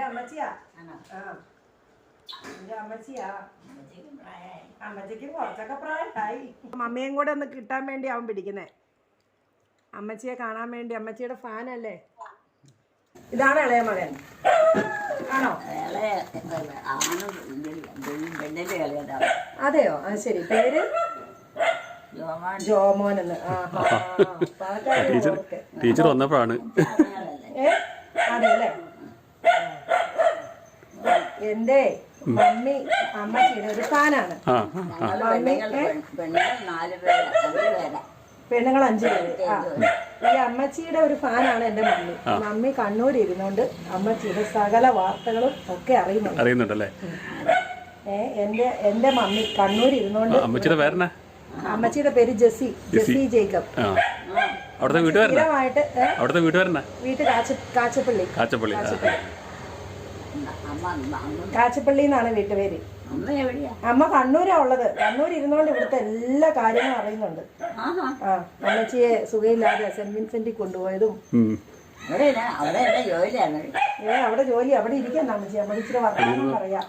അമ്മച്ചിയാ. എന്റെ അമ്മച്ചിയാ. അമ്മച്ചിക്കും കുറച്ചൊക്കെ പ്രായമായി. മമ്മിയും കൂടെ ഒന്ന് കിട്ടാൻ വേണ്ടി അവൻ പിടിക്കുന്നേ. അമ്മച്ചിയെ കാണാൻ വേണ്ടി. അമ്മച്ചിയുടെ ഫാനല്ലേ. ഇതാണ് ഇളയ മകൻ ആണോ? അതെയോ? ആ ശരി. പേര് ജോമോൻ എന്ന്. ടീച്ചർ വന്നപ്പോഴാണ്. അതെ അല്ലേ. എന്റെ മമ്മി അമ്മച്ചിയുടെ ഒരു ഫാനാണ്. പെണ്ണുങ്ങൾ 5 പേര്. ഈ അമ്മച്ചിയുടെ ഒരു ഫാനാണ് എന്റെ മമ്മി. മമ്മി കണ്ണൂർ ഇരുന്നോണ്ട് അമ്മച്ചിയുടെ സകല വാർത്തകളും ഒക്കെ അറിയുന്നുണ്ടല്ലേ. എന്റെ മമ്മി കണ്ണൂർ ഇരുന്നോണ്ട്. അമ്മച്ചിയുടെ പേര് ജെസി ജേക്കബ്. കാച്ചപ്പള്ളി എന്നാണ് വീട്ടുപേര്. അമ്മ കണ്ണൂരാ ഉള്ളത്. കണ്ണൂർ ഇരുന്നോണ്ട് ഇവിടുത്തെ എല്ലാ കാര്യങ്ങളും അറിയുന്നുണ്ട്. അമ്മച്ചിയെ സുഖയില്ലാതെ സെന്റ് വിൻസെന്റിൽ കൊണ്ടുപോയതും. അവിടെ ജോലി. അവിടെ ഇരിക്കാൻ അമ്മച്ചി. അമ്മച്ചിയുടെ വർത്തമാനം പറയാം.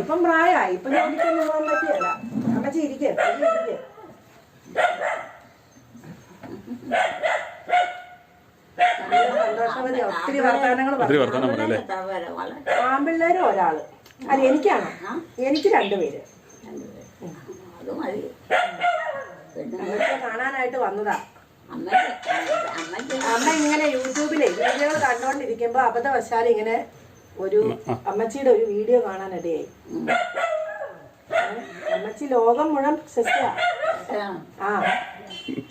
ഇപ്പം പ്രായമായി. ഇപ്പൊ ജോലിക്കൊന്നും പോകാൻ പറ്റിയല്ല. അമ്മച്ചി ഇരിക്കേ. സന്തോഷവതി. ഒത്തിരി വർത്തമാനങ്ങൾ. ആൺപിള്ളേരും ഒരാള്. അത് എനിക്കാണോ? എനിക്ക് 2 പേര്. കാണാനായിട്ട് വന്നതാ. അമ്മ ഇങ്ങനെ യൂട്യൂബിലെ വീഡിയോകൾ കണ്ടോണ്ടിരിക്കുമ്പോ അബദ്ധവശാൽ ഇങ്ങനെ ഒരു അമ്മച്ചിയുടെ ഒരു വീഡിയോ കാണാനിടയായി. അമ്മച്ചി ലോകം മുഴുവൻ സസ്യ.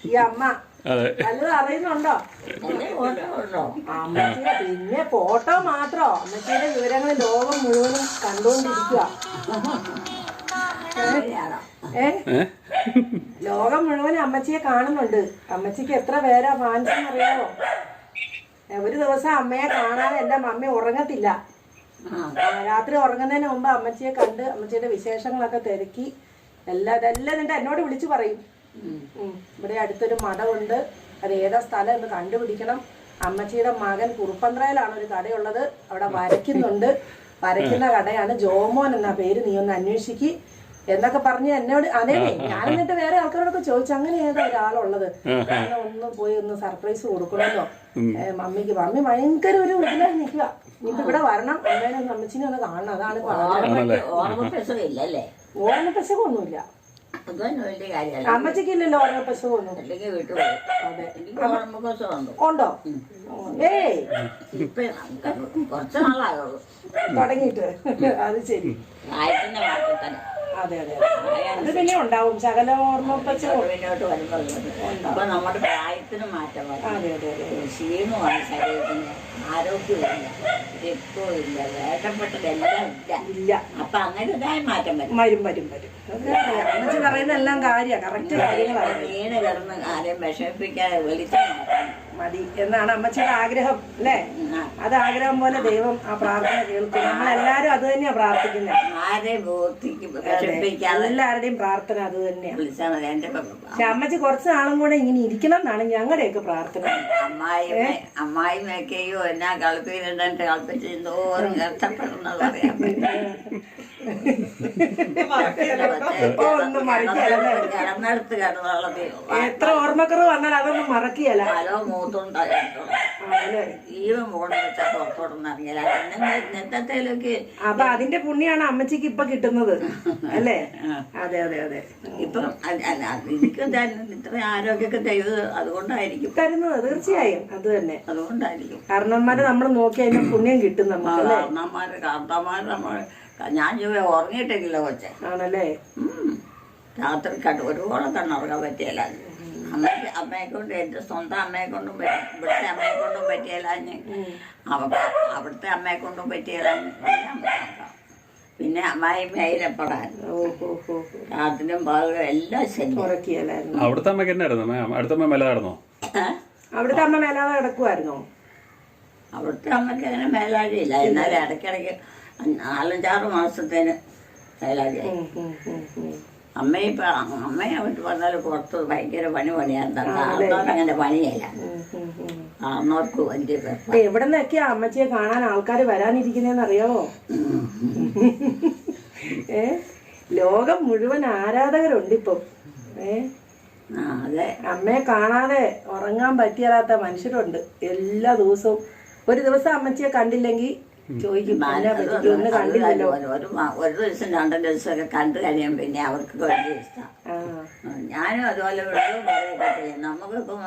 ഈ അമ്മ വല്ലതും അറിയുന്നുണ്ടോ? അമ്മച്ചിയുടെ പിന്നെ ഫോട്ടോ മാത്രോ? അമ്മച്ചിയുടെ വിവരങ്ങൾ ലോകം മുഴുവനും കണ്ടുകൊണ്ടിരിക്കുക. ലോകം മുഴുവനും അമ്മച്ചിയെ കാണുന്നുണ്ട്. അമ്മച്ചിക്ക് എത്ര പേരാ ഫാൻസ് അറിയാമോ? ഒരു ദിവസം അമ്മയെ കാണാതെ എന്റെ മമ്മി ഉറങ്ങത്തില്ല. രാത്രി ഉറങ്ങുന്നതിന് മുമ്പ് അമ്മച്ചിയെ കണ്ട് അമ്മച്ചിയുടെ വിശേഷങ്ങളൊക്കെ തിരക്കി ഇതെല്ലാം എന്നിട്ട് എന്നോട് വിളിച്ചു പറയും. ഇവിടെ അടുത്തൊരു മഠമുണ്ട്, അത് ഏതാ സ്ഥലം എന്ന് കണ്ടുപിടിക്കണം. അമ്മച്ചിയുടെ മകൻ കുറുപ്പന്ത്രയിലാണ് ഒരു കടയുള്ളത്, അവിടെ വരയ്ക്കുന്നുണ്ട്. വരയ്ക്കുന്ന കടയാണ്. ജോമോൻ എന്നാ പേര്, നീ ഒന്ന് അന്വേഷിക്ക് എന്നൊക്കെ പറഞ്ഞ് എന്നോട്. അതേ ഞാൻ എന്നിട്ട് വേറെ ആൾക്കാരോടൊക്കെ ചോദിച്ചു, അങ്ങനെ ഏതാ ഒരാളുള്ളത്, അങ്ങനെ ഒന്ന് പോയി ഒന്ന് സർപ്രൈസ് കൊടുക്കണമെന്നോ മമ്മിക്ക്. മമ്മി ഭയങ്കര ഒരു ഇതിലാണ് നിൽക്കുക. ഇനിയിപ്പോ ഇവിടെ വരണം, അമ്മേനെ അമ്മച്ചിനെ ഒന്ന് കാണണം. അതാണ് ഓർമ്മപ്പെശകൊന്നുമില്ല. അമ്മച്ചിക്കില്ലല്ലോ ഓർമ്മപ്പെശകൊന്നും. ഉണ്ടോ? തുടങ്ങിയിട്ട്. അത് ശരി. അതെ അതെ. അത് പിന്നെ ഉണ്ടാവും ശകല ഓർമ്മപ്പെശക്. നമ്മുടെ പ്രായത്തിന് മാറ്റം. അതെ അതെ അതെ. ക്ഷീണമാണ് ശരീരത്തിന്, ആരോഗ്യമില്ല, രക്തവുമില്ല, വേണ്ടപ്പെട്ടതെല്ലാം ഇല്ല. അപ്പൊ അങ്ങനേതായ മാറ്റം വരും. അമ്മച്ചി പറയുന്ന എല്ലാം കാര്യമാണ്, കറക്റ്റ് കാര്യങ്ങളാണ്. വീണ് കിടന്ന് ആരെയും വിഷമിപ്പിക്കാതെ വിളിച്ചാൽ മതി എന്നാണ് അമ്മച്ചിയുടെ ആഗ്രഹം അല്ലേ? അത് ആഗ്രഹം പോലെ ദൈവം ആ പ്രാർത്ഥന കേൾക്കും. നമ്മളെല്ലാരും അത് തന്നെയാ പ്രാർത്ഥിക്കുന്നത്. എല്ലാവരുടെയും പ്രാർത്ഥന അത് തന്നെയാണ്. പക്ഷെ അമ്മച്ചി കുറച്ച് നാളും കൂടെ ഇങ്ങനെ ഇരിക്കണം എന്നാണ് ഞങ്ങളുടെയൊക്കെ പ്രാർത്ഥന. അമ്മായിമൊക്കെയോ എന്നാ കളിപ്പിച്ചിട്ട് കളിപ്പിച്ച് എന്തോരം കഷ്ടപ്പെടുന്നത് അറിയാൻ എത്ര ഓർമ്മക്കുറവ് വന്നാൽ അതൊന്നും മറക്കിയല്ല. അപ്പൊ അതിന്റെ പുണ്യാണ് അമ്മച്ചിക്ക് ഇപ്പൊ കിട്ടുന്നത് അല്ലേ? അതെ അതെ അതെ. ഇപ്പം എനിക്ക് ഇത്ര ആരോഗ്യമൊക്കെ തരുന്നത് അതുകൊണ്ടായിരിക്കും. തരുന്നത് തീർച്ചയായും അത് തന്നെ. അതുകൊണ്ടായിരിക്കും. കാരണന്മാരെ നമ്മൾ നോക്കി അതിന് പുണ്യം കിട്ടും നമുക്ക്. നമ്മൾ ഞാൻ ഉറങ്ങിയിട്ടില്ല കൊച്ചെ. ആണല്ലേ? രാത്രി ഒരുപാട് കണ്ണുറങ്ങാൻ പറ്റിയല്ല. അമ്മയെ കൊണ്ട്, എന്റെ സ്വന്തം അമ്മയെ കൊണ്ടും ഇവിടുത്തെ അമ്മയെ കൊണ്ടും പറ്റിയല്ല. അവിടുത്തെ അമ്മയെ കൊണ്ടും പറ്റിയല്ല. പിന്നെ അമ്മായി മേയിലെപ്പെടാൻ രാത്രിയും പകലും എല്ലാം ശരി. അവിടുത്തെ അമ്മക്ക് എന്നായിരുന്നു? അടുത്ത അമ്മ മേലായിരുന്നോ? അവിടുത്തെ അമ്മ മേലാതെ കിടക്കുമായിരുന്നോ? അവിടുത്തെ അമ്മക്ക് അങ്ങനെ മേലാഴിയില്ല. എന്നാലും ഇടയ്ക്കിടയ്ക്ക് 4-6 മാസത്തേന് മേലാഴിയായി. അമ്മയെ വിട്ട് പറഞ്ഞാൽ പുറത്ത് ഭയങ്കര പണിയാണ്. അങ്ങനെ പണിയല്ല. കാണുന്നവർക്ക് വലിയ ഇപ്പൊ എവിടെ നിന്നൊക്കെയാ അമ്മച്ചിയെ കാണാൻ ആൾക്കാർ വരാനിരിക്കുന്നതെന്ന് അറിയാമോ? ലോകം മുഴുവൻ ആരാധകരുണ്ട് ഇപ്പം. അതെ, അമ്മയെ കാണാതെ ഉറങ്ങാൻ പറ്റിയാത്ത മനുഷ്യരുണ്ട്. എല്ലാ ദിവസവും ഒരു ദിവസം അമ്മച്ചിയെ കണ്ടില്ലെങ്കിൽ ചോദിക്കും ഒന്ന് കണ്ടില്ലല്ലോ. ഒരു ദിവസം 2 ദിവസമൊക്കെ കണ്ടു കഴിയുമ്പോൾ പിന്നെ അവർക്ക് വലിയ ഇഷ്ടം. ഞാനും അതുപോലെ പറയുകയൊക്കെ ചെയ്യും. നമുക്കിപ്പം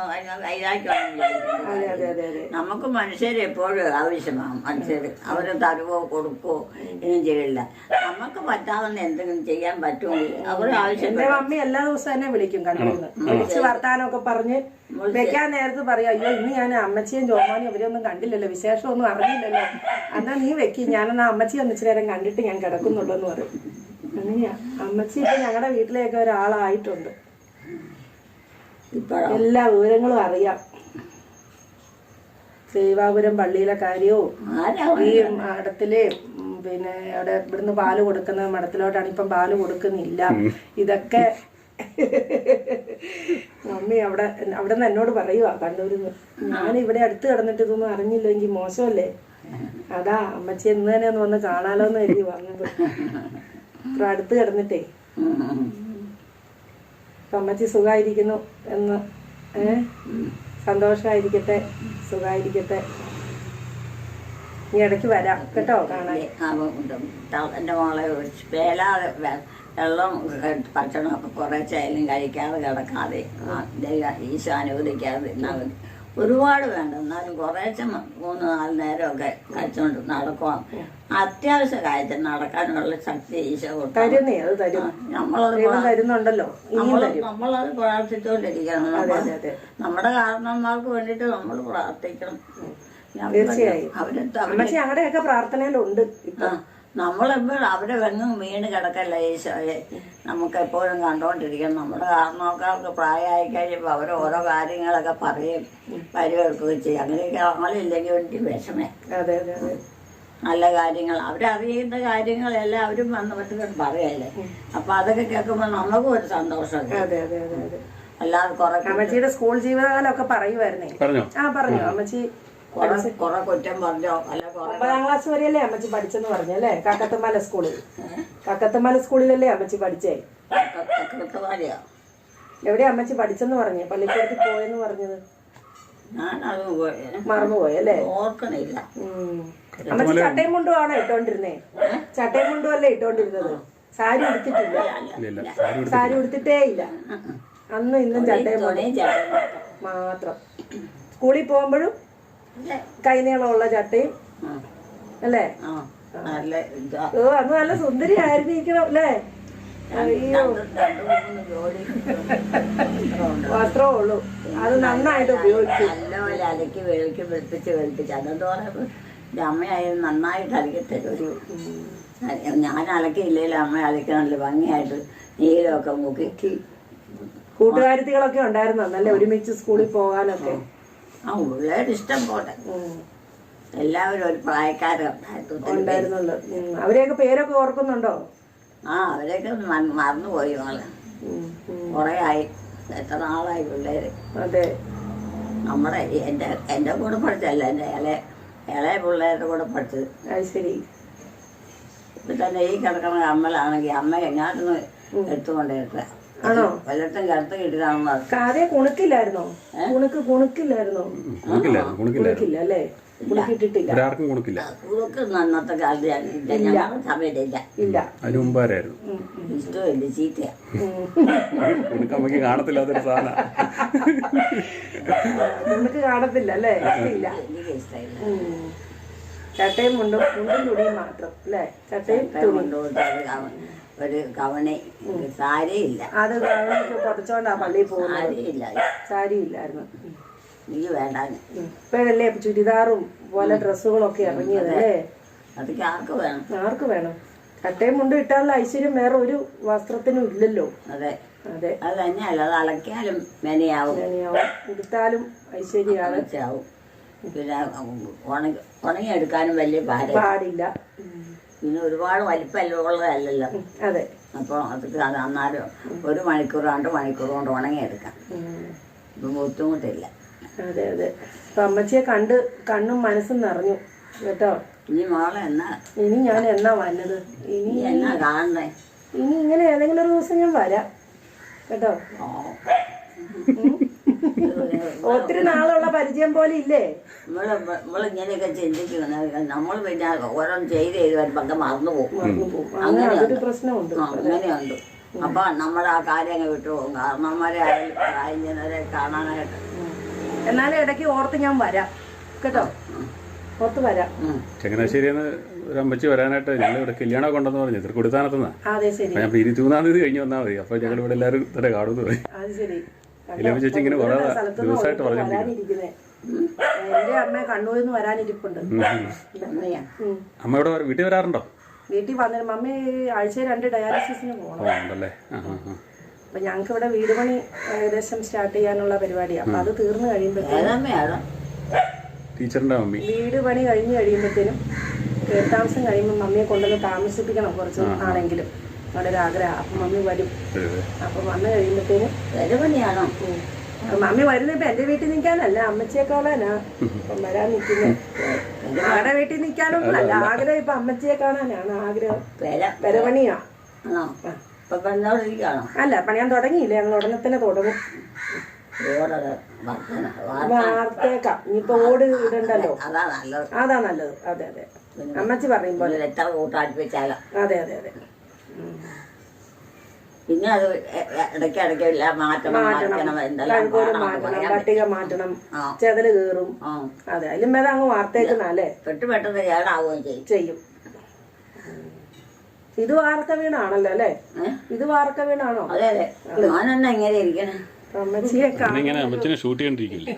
വൈരാഗ്യമൊന്നും നമുക്ക് മനുഷ്യരെ എപ്പോഴും ആവശ്യമാണ്. മനുഷ്യർ അവര് തരുവോ കൊടുക്കോ ഒന്നും ചെയ്യില്ല. നമുക്ക് പറ്റാവുന്ന എന്തെങ്കിലും ചെയ്യാൻ പറ്റുമെങ്കിൽ അവർ ആവശ്യം. എന്റെ മമ്മി എല്ലാ ദിവസവും എന്നെ വിളിക്കും, കണ്ടിരുന്നു വിളിച്ച് വർത്താനമൊക്കെ പറഞ്ഞ് വെക്കാൻ നേരത്ത് പറയും, അയ്യോ ഇന്ന് ഞാൻ അമ്മച്ചിയും ജോമാനും അവരൊന്നും കണ്ടില്ലല്ലോ, വിശേഷമൊന്നും അറിഞ്ഞില്ലല്ലോ, എന്നാ നീ വെക്കി, ഞാനെന്നാ അമ്മച്ചി ഒന്നിച്ചിരി നേരം കണ്ടിട്ട് ഞാൻ കിടക്കുന്നുള്ളൂ എന്ന് പറയും. അങ്ങനെയാ അമ്മച്ചി ഇപ്പൊ ഞങ്ങളുടെ വീട്ടിലേക്ക് ഒരാളായിട്ടുണ്ട്. എല്ലാ വിവരങ്ങളും അറിയാം. സേവാപുരം പള്ളിയിലെ കാര്യവും ഈ മഠത്തിലെ പിന്നെ അവിടെ ഇവിടുന്ന് പാല് കൊടുക്കുന്ന മഠത്തിലോട്ടാണ് ഇപ്പം പാല് കൊടുക്കുന്നില്ല. ഇതൊക്കെ മമ്മി അവിടെ നിന്ന് എന്നോട് പറയുവാ കണ്ണൂരിന്ന്. ഞാൻ ഇവിടെ അടുത്ത് കിടന്നിട്ട് ഇതൊന്നും അറിഞ്ഞില്ലെങ്കിൽ മോശമല്ലേ, അതാ അമ്മച്ചി ഇന്ന് തന്നെ ഒന്ന് വന്ന് കാണാലോന്ന് കരുതി വന്നത്. ഇത്ര അടുത്ത് കിടന്നിട്ടേ. അപ്പൊ അമ്മച്ചി സുഖായിരിക്കുന്നു എന്ന്, സന്തോഷായിരിക്കട്ടെ, സുഖായിരിക്കട്ടെ. നീ ഇടയ്ക്ക് വരാം കേട്ടോ കാണാൻ. എൻ്റെ മോളെ വേലാതെ വെള്ളം ഭക്ഷണമൊക്കെ കുറച്ചായാലും കഴിക്കാതെ കിടക്കാതെ ഈശോ അനുവദിക്കാതെ ഒരുപാട് വേണ്ട, എന്നാലും കുറേശ്ശെ 3-4 നേരമൊക്കെ കഴിച്ചുകൊണ്ട് നടക്കുക. അത്യാവശ്യ കാര്യത്തിൽ നടക്കാനുള്ള ശക്തി ഈശോ കൊടുക്കും. നമ്മളത് പ്രാർത്ഥിച്ചുകൊണ്ടിരിക്കണം. നമ്മുടെ കാരണന്മാർക്ക് വേണ്ടിയിട്ട് നമ്മൾ പ്രാർത്ഥിക്കണം. തീർച്ചയായും ഞങ്ങളുടെയൊക്കെ പ്രാർത്ഥനയിലുണ്ട്. നമ്മളെപ്പോഴും അവരെ വെങ്ങും വീണ് കിടക്കല്ല ഈശോയെ നമുക്ക് എപ്പോഴും കണ്ടുകൊണ്ടിരിക്കണം. നമ്മുടെ കാരണവർക്ക് പ്രായമായി കഴിയുമ്പോൾ അവർ ഓരോ കാര്യങ്ങളൊക്കെ പറയും പരിവേൽക്കുകയും ചെയ്യും. അങ്ങനെയൊക്കെ ആളില്ലെങ്കിൽ എനിക്ക് വിഷമേ. നല്ല കാര്യങ്ങൾ അവരറിയുന്ന കാര്യങ്ങളെല്ലാം അവരും വന്നിട്ട് പറയല്ലേ. അപ്പൊ അതൊക്കെ കേൾക്കുമ്പോൾ നമുക്കും ഒരു സന്തോഷം. അല്ലാതെ കുറെ അമ്മച്ചിയുടെ സ്കൂൾ ജീവിതകാലമൊക്കെ പറയുമായിരുന്നേ. പറഞ്ഞു അമ്മച്ചി കുറെ കുറ്റം പറഞ്ഞോ അല്ല. 9ാം ക്ലാസ് വരെയല്ലേ അമ്മച്ചി പഠിച്ചെന്ന് പറഞ്ഞല്ലേ? കക്കത്തുമല സ്കൂളിൽ. കക്കത്തുമല സ്കൂളിലല്ലേ അമ്മച്ചി പഠിച്ചേ? എവിടെയാ അമ്മച്ചി പഠിച്ചെന്ന് പറഞ്ഞേ? പള്ളിക്കൂടത്തിൽ പോയെന്ന് പറഞ്ഞത് മറന്നുപോയല്ലേ? ഓർക്കണില്ല. അമ്മച്ചി ചട്ടയും മുണ്ടും ആണോ ഇട്ടോണ്ടിരുന്നേ? ചട്ടയും മുണ്ടും അല്ലേ ഇട്ടോണ്ടിരുന്നത്? സാരി ഉടുത്തിട്ടില്ല. സാരി ഉടുത്തിട്ടേ ഇല്ല. അന്നും ഇന്നും ചട്ടയും മുണ്ടും മാത്രം. സ്കൂളിൽ പോകുമ്പോഴും കൈനീളമുള്ള ചട്ടയും അല്ലേ? അന്ന് നല്ല സുന്ദരി ആയിരുന്നിരിക്കണം അല്ലേ? വസ്ത്രമേ ഉള്ളൂ, അത് നന്നായിട്ട് ഉപയോഗിക്കും. നല്ലപോലെ അലക്കി വെളുപ്പിച്ച് അതെന്തോരം അമ്മയായാലും നന്നായിട്ട് അലക്കി തരും. ഞാൻ അലക്കിയില്ലെങ്കിൽ അമ്മ അലക്കണല്ലോ ഭംഗിയായിട്ട് നീലമൊക്കെ മുക്കി. കൂട്ടുകാരികളൊക്കെ ഉണ്ടായിരുന്നു നല്ല ഒരുമിച്ച് സ്കൂളിൽ പോകാനൊക്കെ. ഉള്ളവരുടെ ഇഷ്ടം പോലെ എല്ലാവരും ഒരു പ്രായക്കാരുണ്ടായിരുന്നുള്ളൂ. അവരെയൊക്കെ പേരൊക്കെ ഓർക്കുന്നുണ്ടോ? അവരെയൊക്കെ മറന്നുപോയി. മോളെ കുറെ ആയി, എത്ര നാളായി പിള്ളേര്. അതെ, നമ്മുടെ എന്റെ കൂടെ പഠിച്ചല്ല, എന്റെ ഇളയ പിള്ളേരുടെ കൂടെ പഠിച്ചത്. അത് ശരി. ഇപ്പൊ തന്നെ ഈ കിടക്കുന്ന അമ്മലാണെങ്കിൽ അമ്മ എങ്ങാട്ടൊന്ന് എടുത്തുകൊണ്ടിരുത്ത ആണോ? വല്ലത്തും കറുത്ത് കിട്ടിയതാണെന്ന്. കാതെ കുണുക്കില്ലായിരുന്നോ? കുണുക്കില്ലായിരുന്നോ? കുണുക്കില്ല അല്ലേ? കുണുക്കിട്ടിട്ടില്ല. കുണുക്ക് അന്നത്തെ കാലത്ത് ഞങ്ങളുടെ സമയത്തില്ല. ഇല്ല, ഇഷ്ടമില്ല, ചീത്തയാ. കാണത്തില്ലാത്തൊരു സാധനം. കുണുക്ക് കാണത്തില്ല അല്ലേ? ഇല്ല, എനിക്ക് ഇഷ്ടമില്ല. ചട്ടയും മുണ്ടും തുണിയും മാത്രം അല്ലേ? ചട്ടയും ഒരു കവണി സാരിയില്ല. അത് പൊതച്ചോണ്ടാ പള്ളിയിൽ പോകുന്നത്. സാരി ഇല്ലായിരുന്നു. എനിക്ക് വേണ്ട. ഇപ്പോഴല്ലേ ചുരിദാറും പോലെ ഡ്രസ്സുകളൊക്കെ ഇറങ്ങിയതല്ലേ? അതൊക്കെ ആർക്ക് വേണം? ആർക്ക് വേണം? ചട്ടയും മുണ്ടും ഇട്ടാലുള്ള ഐശ്വര്യം വേറെ ഒരു വസ്ത്രത്തിനും ഇല്ലല്ലോ. അതെ അതെ, അത് തന്നെയല്ല. അത് അലക്കിയാലും മെനയാവും, ഉടുത്താലും ഐശ്വര്യമാണ്. പിന്നെ ഉണങ്ങിയെടുക്കാനും വലിയ പാടില്ല. പിന്നെ ഒരുപാട് വലിപ്പമുള്ളതല്ലല്ലോ. അതെ. അപ്പോൾ അതൊക്കെ അന്നാലും 1 മണിക്കൂർ 2 മണിക്കൂർ കൊണ്ട് ഉണങ്ങിയെടുക്കാം. ഇപ്പം ബുദ്ധിമുട്ടില്ല. അതെ അതെ. അപ്പൊ അമ്മച്ചിയെ കണ്ട് കണ്ണും മനസ്സും നിറഞ്ഞു കേട്ടോ. ഇനി മോളെ ഇനി ഞാൻ എന്നാ വന്നത്? ഇനി എന്നാ കാണണ്ടേ? ഇനി ഇങ്ങനെ ഏതെങ്കിലും ഒരു ദിവസം ഞാൻ വരാം കേട്ടോ. ഒത്തിരി നാളുള്ള പരിചയം പോലെ ഇല്ലേ? നമ്മളിങ്ങനെയൊക്കെ ചിന്തിക്കുന്നു. നമ്മൾ പിന്നെ ഓരോന്നും ചെയ്ത് വരുമ്പോ മറന്നു പോകും. അങ്ങനെ അതൊരു പ്രശ്നമുണ്ട്. അങ്ങനെയുണ്ട്. അപ്പൊ നമ്മൾ ആ കാര്യങ്ങൾ വിട്ടു പോകും. കാരണന്മാരെ പ്രായജനരെ കാണാനായിട്ട്. എന്നാലും ഇടയ്ക്ക് ഓർത്ത് ഞാൻ വരാം കേട്ടോ. ഓർത്ത് വരാം. ചങ്ങനാശ്ശേരിന്ന് ഒരു അമ്മച്ചി വരാനായിട്ട് ഞങ്ങൾ ഇവിടെ കല്യാണം കൊണ്ടെന്ന് പറഞ്ഞു തൃക്കൊടിത്താനത്തുനിന്നാ. അതെ ശരി. ഞാൻ 23-ാം തീയതി കഴിഞ്ഞ് വന്നാൽ മതി. അപ്പൊ ഞങ്ങൾ ഇവിടെ എല്ലാവരും തന്നെ കാണുന്നു പോയി. അത് ശരി. ചേച്ചി ഇങ്ങനെ കുറെ ദിവസമായിട്ട് പറഞ്ഞു. എന്റെ അമ്മ കണ്ണൂരിൽ നിന്ന് വരാനിരിപ്പുണ്ട്. അമ്മ ഇവിടെ വീട്ടിൽ വരാറുണ്ടോ? വീട്ടിൽ വന്നിട്ട് മമ്മി ആഴ്ചയിൽ 2 ഡയാലിസിസിന് പോകണം. അപ്പൊ ഞങ്ങക്ക് ഇവിടെ വീട് പണി ഏകദേശം സ്റ്റാർട്ട് ചെയ്യാനുള്ള പരിപാടിയാണ്. അപ്പൊ അത് തീർന്നു കഴിയുമ്പോഴത്തേനും ടീച്ചറിന്റെ മമ്മി വീട് പണി കഴിഞ്ഞ് കഴിയുമ്പോഴത്തേനും കേട്ടാംസം കഴിയുമ്പോൾ മമ്മിയെ കൊണ്ടുവന്ന് താമസിപ്പിക്കണം കുറച്ച് നാളെങ്കിലും. അവിടെ ഒരു ആഗ്രഹം. അപ്പൊ മമ്മി വരും. അപ്പൊ വന്നു കഴിയുമ്പോഴത്തേനും പണിയാണോ? മമ്മി വരുന്നിപ്പോ എന്റെ വീട്ടിൽ നിൽക്കാനല്ല, അമ്മച്ചിയെക്കാളാനാ വരാൻ നിൽക്കുന്നത്. ഞങ്ങളുടെ വീട്ടിൽ നിൽക്കാനൊന്നുമല്ല ആഗ്രഹം. ഇപ്പൊ അമ്മച്ചിയെ കാണാനാണ് ആഗ്രഹം. പെരപണിയാ. അല്ല പണിയാൻ തുടങ്ങിയില്ല. ഞങ്ങൾ ഉടനെ തന്നെ തുടങ്ങും. വാർത്തേക്കാം. ഇനിയിപ്പോ ഓട് ഇടണ്ടല്ലോ. അതാ നല്ലത്. അതെ അതെ. അമ്മച്ചി പറയുമ്പോ അതെ അതെ അതെ. പിന്നെ അത് ഇടയ്ക്കിടയ്ക്കില്ല മാറ്റണം. പട്ടിക മാറ്റണം. ചെതല് കീറും. അതെ. അതിലും ഭേദം അങ്ങ് വാർത്തേക്കുന്നല്ലേ. പെട്ടെന്ന് കേടാവുകയും ചെയ്യും. ഇത് വാർക്ക വീണാണല്ലോ അല്ലേ? ഇത് വാർക്ക വീണാണോ? അതെ അതെ. ഞാനെന്നാ ഇങ്ങനെ ഇരിക്കണേ? അമ്മച്ചിനെ ഷൂട്ട് ചെയ്യണ്ടിരിക്കില്ലേ?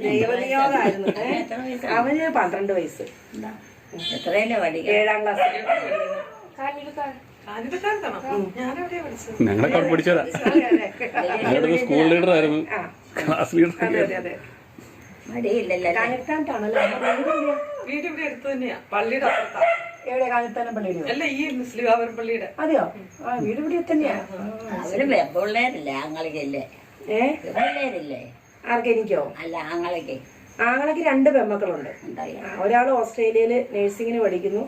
ദൈവനിയോഗമായിരുന്നു. അവന് 12 വയസ്സ്. എത്രയല്ലേ പഠിക്കുക? 7ാം ക്ലാസ്. ഞങ്ങളൊക്കെ അവിടെ പഠിച്ചതാ. ഞങ്ങളുടെ സ്കൂൾ ലീഡർ ആയിരുന്നു, ക്ലാസ് ലീഡർ. മടിയില്ലല്ലോ. വീട് ഇവിടെ അടുത്ത് തന്നെയാ. പള്ളിയുടെ അപ്പുറത്താ. എവിടെ? കാഞ്ഞിത്താനം പള്ളിയിലോ? അല്ല, ഈ മുസ്ലിം അവർ പള്ളിയുടെ. അതെയോ? ആ വീട് ഇവിടെ തന്നെയാ. അവര് പിള്ളേരില്ലേ? ആങ്ങളിക്കല്ലേ? പിള്ളേരില്ലേ? ആർക്ക്? എനിക്കോ? അല്ല, ആങ്ങളയ്ക്ക്. ആങ്ങളയ്ക്ക് 2 പെൺമക്കളുണ്ട്. ഒരാൾ ഓസ്ട്രേലിയയില് നഴ്സിംഗിന് പഠിക്കുന്നു.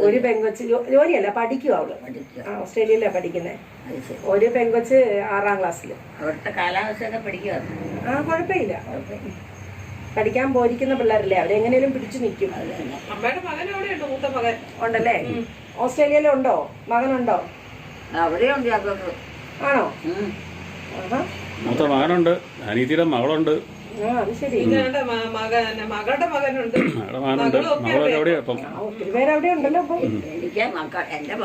ഒരു പെങ്കൊച്ച് ജോലിയല്ല, പഠിക്കും. അവള് ഓസ്ട്രേലിയയിലാണ് പഠിക്കുന്നത്. ഒരു പെങ്കൊച്ച് 6ാം ക്ലാസ്സില്. അവിടുത്തെ കാലാവസ്ഥയൊക്കെ പഠിക്കുവാ? കുഴപ്പമില്ല. പഠിക്കാൻ പോയിരിക്കുന്ന പിള്ളേരല്ലേ, അവരെങ്ങനെയും പിടിച്ചു നിൽക്കും. അമ്മയുടെ മകൻ അവിടെ ഉണ്ട്, മൂത്ത മകൻ ഉണ്ടല്ലേ? ഓസ്ട്രേലിയയിലുണ്ടോ? മകനുണ്ടോ? അവിടെയുണ്ട്. ആണോ? മൂത്ത മകനുണ്ട്, അനീതിയുടെ മകളുണ്ട്. അത് ശരി. മകളുടെ മകനുണ്ട്. ഒത്തിരി പേര് അവിടെ ഉണ്ടല്ലോ. അപ്പൊ എനിക്ക് എന്റെ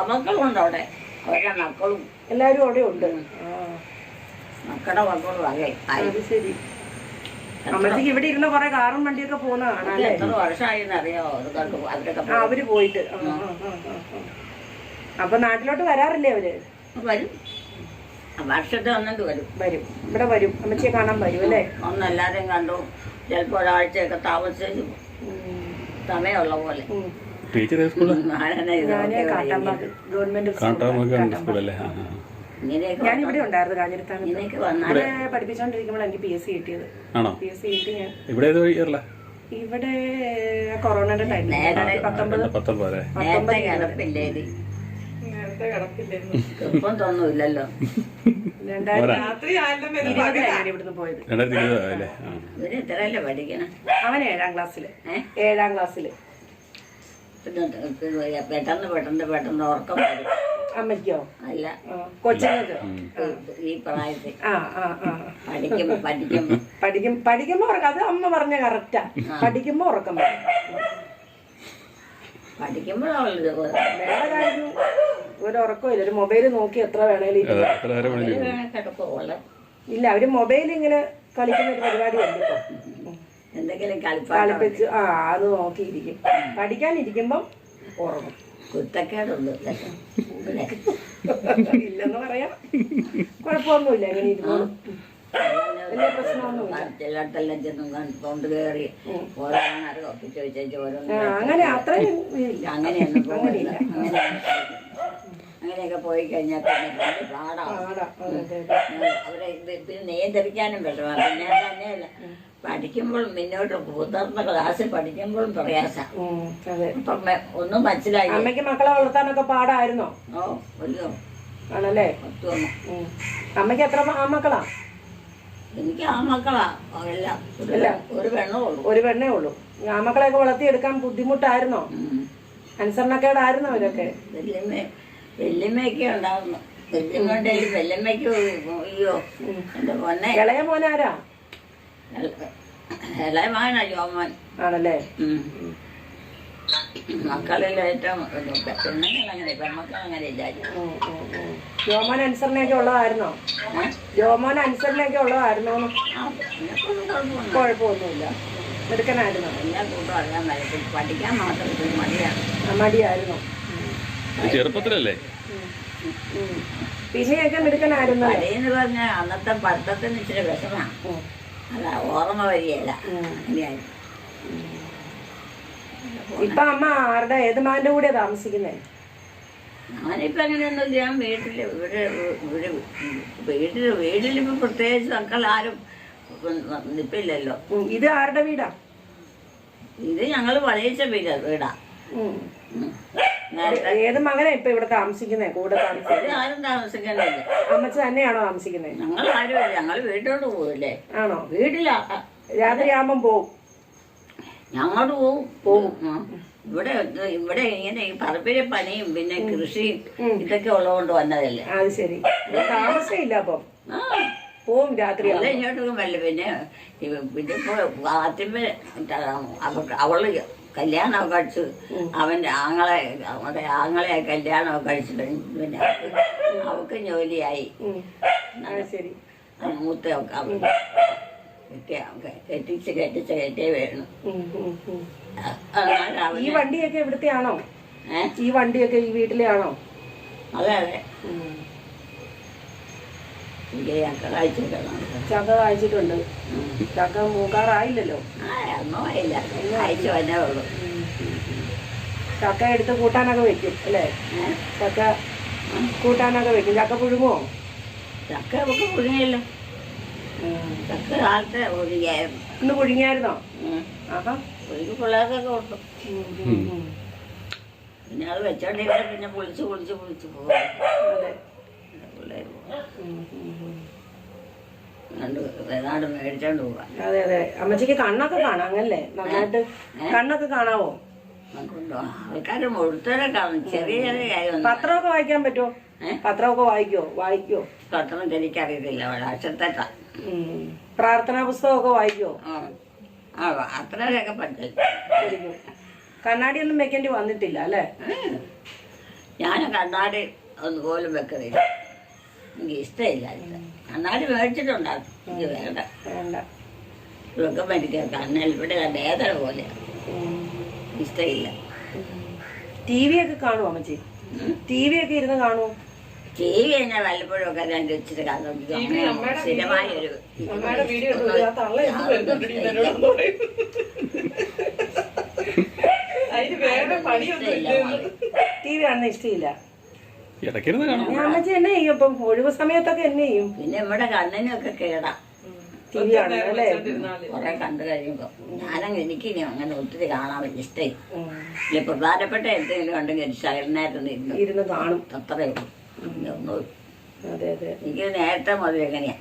മക്കളുണ്ട് അവിടെ. അവരുടെ മക്കളും എല്ലാരും അവിടെ ഉണ്ട്. മക്കളുടെ മക്കളും അതെ. അത് ശരി. അമ്മച്ചിക്ക് ഇവിടെ ഇരുന്ന് കുറെ കാറും വണ്ടിയൊക്കെ പോകുന്ന കാണാല്ലേ? എത്ര വർഷമായിന്ന് അറിയോ അവരൊക്കെ? അവര് പോയിട്ട്. അപ്പൊ നാട്ടിലോട്ട് വരാറില്ലേ അവര്? വരും. വർഷത്തെ ഒന്നിട്ട് വരും. വരും. ഇവിടെ വരും. അമ്മച്ചിയെ കാണാൻ വരും അല്ലേ? ഒന്നെല്ലാരെയും കണ്ടു. ചിലപ്പോ ഒരാഴ്ചയൊക്കെ താമസിച്ചു സമയമുള്ള പോലെ. ഞാനിവിടെ ഉണ്ടായിരുന്നു കാഞ്ഞിരത്താനത്ത്. പഠിപ്പിച്ചോണ്ടിരിക്കുമ്പോൾ എനിക്ക് PSC കിട്ടിയത്. PSC കിട്ടി ഞാൻ. ഇവിടെ കൊറോണയുടെ ടൈമിൽ 19 ഇപ്പം തോന്നുന്നില്ലല്ലോ. 2020 ഞാൻ ഇവിടുന്ന് പോയത്. ഇവര് എത്രയല്ലേ പഠിക്കണം? അവൻ 7ാം ക്ലാസ്സില്. 7ാം ക്ലാസ്സില്. പെട്ടെന്ന് ഉറക്കം വരും. അമ്മയ്ക്കോ? അല്ല, കൊച്ചുങ്ങൾക്ക് ഈ പ്രായത്തിൽ പഠിക്കുമ്പോ ഉറക്കം. അത് അമ്മ പറഞ്ഞ കറക്റ്റാ. പഠിക്കുമ്പോ ഉറക്കം വരും. ഒരു ഉറക്കമില്ല. ഒരു മൊബൈല് നോക്കി എത്ര വേണേലും ഇല്ല. അവര് മൊബൈൽ ഇങ്ങനെ കളിക്കുന്ന ഒരു പരിപാടിയുണ്ട് ഇപ്പൊ. എന്തെങ്കിലും കളിപ്പിച്ച് അത് നോക്കിയിരിക്കും. പഠിക്കാനിരിക്കുമ്പോ ഉറങ്ങും. കുത്തക്കേടുണ്ട് ഇല്ലെന്ന് പറയാം. കുഴപ്പമൊന്നുമില്ല. എങ്ങനെ ഇരുന്നു വലിയ പ്രശ്നമൊന്നുമില്ല. ചിലയിടത്തെല്ലാം ചെന്നും കൊണ്ട് കയറി ഓരോന്നാരും ഒപ്പിച്ച് വെച്ചു. അങ്ങനെ അത്രയും അങ്ങനെയൊന്നും അങ്ങനെയില്ല. അങ്ങനെയൊക്കെ പോയി കഴിഞ്ഞാൽ പിന്നെ വലിയ പാടാണ്. ആടാ അതെ അതെ അവരെ ഇത് പിന്നെ നിയന്ത്രിക്കാനും വിഷമാണ്. പിന്നെ തന്നെയല്ല പഠിക്കുമ്പോഴും മുന്നോട്ട് മുതിർന്ന ക്ലാസ്സിൽ പഠിക്കുമ്പോഴും പ്രയാസം. അതെ. അപ്പം ഒന്നും മനസ്സിലായി. അമ്മയ്ക്ക് മക്കളെ വളർത്താനൊക്കെ പാടായിരുന്നോ? ഓ വലിയ ആണല്ലേ. അമ്മയ്ക്ക് എത്ര ആമക്കളാ? എനിക്ക് ആമക്കളാ എല്ലാം. ഒരു പെണ്ണേ ഉള്ളൂ. ഒരു പെണ്ണേ ഉള്ളൂ. ആമക്കളെയൊക്കെ വളർത്തിയെടുക്കാൻ ബുദ്ധിമുട്ടായിരുന്നോ? അനുസരണക്കേടായിരുന്നോ അവരൊക്കെ? വെല്ലുമ്മയൊക്കെ ഉണ്ടായിരുന്നു. വെല്ലുമ്മയ്ക്ക് അയ്യോ എന്റെ പൊന്നെ. ഇളയ മോനാരാ? ഇളയ മകനാ ജോമോൻ. ആണല്ലേ. മക്കളിൽ ഏറ്റവും പെണ്ണുങ്ങൾ അങ്ങനെ പെൺമക്കൾ അങ്ങനെ ഇല്ലായിരുന്നു. ജോമോൻ അനുസരണയൊക്കെ ഉള്ളതായിരുന്നോ? ജോമോൻ അനുസരണയൊക്കെ ഉള്ളതായിരുന്നോ? കുഴപ്പമൊന്നുമില്ല. എടുക്കനായിരുന്നോ? എല്ലാ കൂട്ടും അറിയാൻ പറ്റും. പഠിക്കാൻ മാത്രം മടിയാണ്. മടിയായിരുന്നോ? ചെറുപ്പത്തിലല്ലേ? പിന്നെയൊക്കെ എടുക്കനായിരുന്നു. പടിയെന്ന് പറഞ്ഞാൽ അന്നത്തെ പഠിത്തത്തിന് ഇച്ചിരി വിഷമാണ്. അല്ല ഓർമ്മ വരികയില്ല. അങ്ങനെയായിരുന്നു. ഇപ്പൊ അമ്മ ആരുടെ ഏത് മകന്റെ കൂടെയാ താമസിക്കുന്നേ? ഞാനിപ്പോ അങ്ങനെയൊന്നുമില്ല. ഞാൻ വീട്ടിലിപ്പോ പ്രത്യേകിച്ച് മക്കൾ ആരും നിപ്പില്ലല്ലോ. ഇത് ആരുടെ വീടാ? ഇത് ഞങ്ങള് വളയിച്ച വീടാ. ഏത് മകനാ ഇപ്പൊ ഇവിടെ താമസിക്കുന്നേ? കൂടെ താമസിക്കുന്നത് ആരും താമസിക്കണില്ല. അമ്മച്ച തന്നെയാണോ താമസിക്കുന്നേ? ഞങ്ങൾ ആരുമില്ല. ഞങ്ങള് വീട്ടിലോട്ട് പോവില്ലേ? ആണോ? വീട്ടിലാ. രാത്രിയാകുമ്പം പോവും. ഞങ്ങോട്ട് പോവും. ഇവിടെ ഇങ്ങനെ ഈ പറമ്പിലെ പണിയും പിന്നെ കൃഷിയും ഇതൊക്കെ ഉള്ളതുകൊണ്ട് വന്നതല്ലേ. അത് ശരി. താമസമില്ല അപ്പം. പോവും രാത്രി. അല്ല ഇങ്ങോട്ടൊക്കെ വല്ല പിന്നെ ഇപ്പൊ ആദ്യമേ അവള് കല്യാണമൊക്കെ കഴിച്ചു. അവന്റെ ആങ്ങളെ കല്യാണമൊക്കെ കഴിച്ചു കഴിഞ്ഞു. പിന്നെ അവക്ക് ജോലിയായി. ശരി. മൂത്തൊക്കെ കെട്ടിച്ചേ വേണം. ഈ വണ്ടിയൊക്കെ ഇവിടുത്തെ ആണോ? ഈ വണ്ടിയൊക്കെ ഈ വീട്ടിലെ ആണോ? അതെ അതെ. ചക്ക കായ്ച്ചിട്ടുണ്ട്. ചക്ക മൂക്കാറായില്ലല്ലോ. ഒന്നും ആയില്ല. അയച്ചു വന്നേ ഉള്ളൂ. ചക്ക എടുത്ത് കൂട്ടാനൊക്കെ വെക്കും അല്ലേ? ചക്ക കൂട്ടാനൊക്കെ വെക്കും. ചക്ക പുഴുങ്ങോ? ചക്ക നമുക്ക് പുഴുങ്ങിയല്ലോ. ചക്ക കാലത്തെ പുഴുങ്ങിയായിരുന്നു. ഇന്ന് പുഴുങ്ങിയായിരുന്നോ? ആഹാ. പുഴുങ്ങി പിള്ളേർക്കൊക്കെ കൊടുത്തു. പിന്നെ അത് വെച്ചോണ്ടിരുന്ന പിന്നെ പൊളിച്ച് പോകും. അതെ. പിള്ളേർ ഏതാണ്ട് മേടിച്ചോണ്ട് പോവാ. അതെ അതെ. അമ്മച്ചിക്ക് കണ്ണൊക്കെ കാണാം അങ്ങനല്ലേ? നന്നായിട്ട് കണ്ണൊക്കെ കാണാവോ? ആൾക്കാർ മുഴുത്തവരെ കാണും. ചെറിയ കാര്യം. പത്രമൊക്കെ വായിക്കാൻ പറ്റുമോ? പത്രമൊക്കെ വായിക്കോ? പത്രം എനിക്കറിയത്തില്ല. അക്ഷരത്തേക്കാ. പ്രാർത്ഥനാ പുസ്തകമൊക്കെ വായിക്കോ? അത്രയൊക്കെ പഠിച്ചു. കണ്ണാടിയൊന്നും വെക്കേണ്ടി വന്നിട്ടില്ല അല്ലേ? ഞാൻ കണ്ണാടി ഒന്നുപോലും വെക്കുന്നില്ല. എനിക്ക് ഇഷ്ടമില്ല. കണ്ണാടി മേടിച്ചിട്ടുണ്ടാകും. എനിക്ക് വേണ്ട. വെക്കുമ്പോ എനിക്ക് കണ്ണിൽ ഇവിടെ വേദന പോലെ ഇഷ്ടമില്ല. ടി വി ഒക്കെ കാണുമോ അമ്മച്ചി? ടി വി ഒക്കെ ഇരുന്ന് കാണുമോ? ടി വി തന്നെ വല്ലപ്പോഴും ഒക്കെ രണ്ട് ഇച്ചിരി കാണും. സ്ഥിരമായ ഒരു ടി വി കാണുന്ന ഇഷ്ടമില്ല. അമ്മച്ചി എന്നെ ചെയ്യും ഇപ്പം ഒഴിവ് സമയത്തൊക്കെ എന്നെ ചെയ്യും. പിന്നെ നമ്മുടെ കണ്ണിനൊക്കെ കേടാ ടി വി കാണുന്നത് അല്ലേ? കുറെ കണ്ടു കഴിയുമ്പോ എനിക്ക് അങ്ങനെ ഒത്തിരി കാണാൻ ഇഷ്ടമായി. ഇല്ല പ്രധാനപ്പെട്ട എന്തെങ്കിലും ഉണ്ടെങ്കിൽ ശകലനേരത്ത് ഇരുന്ന് കാണും. അത്രേ ഉള്ളൂ. അതെ അതെ. എനിക്ക് നേരത്തെ മുതൽ എങ്ങനെയാ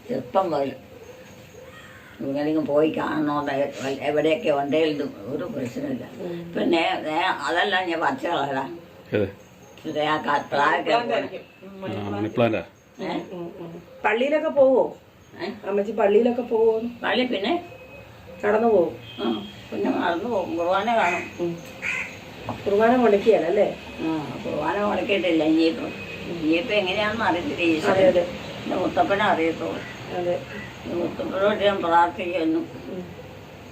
ചെറുപ്പം മുതൽ എങ്ങനെയെങ്കിലും പോയി കാണണോണ്ട് എവിടെയൊക്കെ ഉണ്ടെങ്കിലും ഒരു പ്രശ്നമില്ല. പിന്നെ അതല്ല ഞാൻ പച്ച കളറാ. പള്ളിയിലൊക്കെ പോവോ അമ്മച്ചി? പള്ളിയിലൊക്കെ പോവോ? പള്ളി പിന്നെ നടന്നു പോവും. പിന്നെ നടന്നു പോകും. കുർബാന കാണും. കുർബാന മുടക്കിയാലല്ലേ? കുർബാന മുടക്കിയിട്ടില്ല. ഇനിയിപ്പോ എങ്ങനെയാണെന്ന് അറിയത്തില്ല. എന്റെ മുത്തപ്പനെ അറിയത്തുള്ളൂ. മുത്തപ്പനോട് ഞാൻ പ്രാർത്ഥിക്കുന്നു.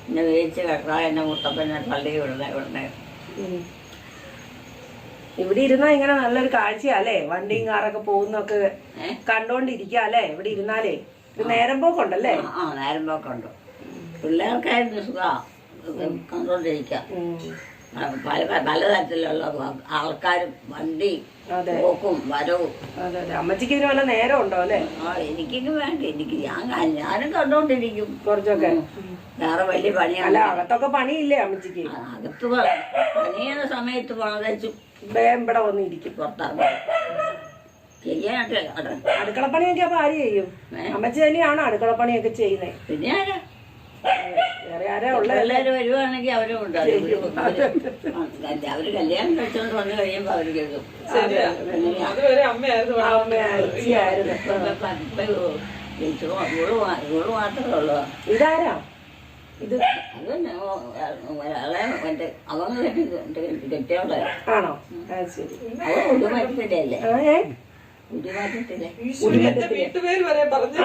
എന്നെ വീഴ്ച കേട്ടാ എന്നെ മുത്തപ്പനെ പള്ളി വിടണേ. ഇവിടെ ഇരുന്നാ ഇങ്ങനെ നല്ലൊരു കാഴ്ചയാ അല്ലേ? വണ്ടിയും കാറൊക്കെ പോകുന്നൊക്കെ കണ്ടോണ്ടിരിക്കുക അല്ലേ? ഇവിടെ ഇരുന്നാലേ ഒരു നേരം പോക്കുണ്ടല്ലേ? നേരം പോക്കുണ്ട്. പിള്ളേർക്കായിരുന്നു സുഖ കണ്ടോണ്ടിരിക്കാം. പലതരത്തിലുള്ള ആൾക്കാരും വണ്ടി അതെ പോക്കും വരവും. അതെ അതെ. അമ്മച്ചിക്ക് ഇതിന് വല്ല നേരം ഉണ്ടോ അല്ലേ? എനിക്കൊക്കെ വേണ്ട, ഞാനും കണ്ടോണ്ടിരിക്കും കുറച്ചൊക്കെ. വേറെ വലിയ അല്ല, പണിയാണ്. അകത്തൊക്കെ പണിയില്ലേ അമ്മച്ചിക്ക്? അകത്ത് പണിയുന്ന സമയത്ത് വളരെച്ചു വേഗം ഇവിടെ വന്നിരിക്കും. പുറത്തിറങ്ങി ചെയ്യാനായിട്ട് അടുക്കളപ്പണിയൊക്കെ അപ്പൊ ആര് ചെയ്യും? അമ്മച്ചി തന്നെയാണോ അടുക്കളപ്പണിയൊക്കെ ചെയ്യുന്നത്? പിന്നെ ആരാ വേറെ ആരാ ഉള്ളത്? പിള്ളേര് വരുവാണെങ്കിൽ അവരും ഉണ്ട്. അവര് കല്യാണം കഴിച്ചോണ്ട് വന്നു കഴിയുമ്പോ അവര് കേൾക്കും. ശരിയാ, അതുവരെ അമ്മയായിരുന്നു ഇവിടെ. അമ്മച്ചിയായിരുന്നു. ഇവള് മാത്രമേ ഉള്ളൂ. ഇതാരാ ഇത്? അത് മറ്റേ അവങ്ങ കെട്ടിയോളെ ആണോ? ശരി. അവ ഉടുമാറ്റത്തില്ലേ അല്ലേ? ഉടുമാറ്റത്തില്ലേ? എന്റെ വീട്ടുപേര് വരെ പറഞ്ഞു.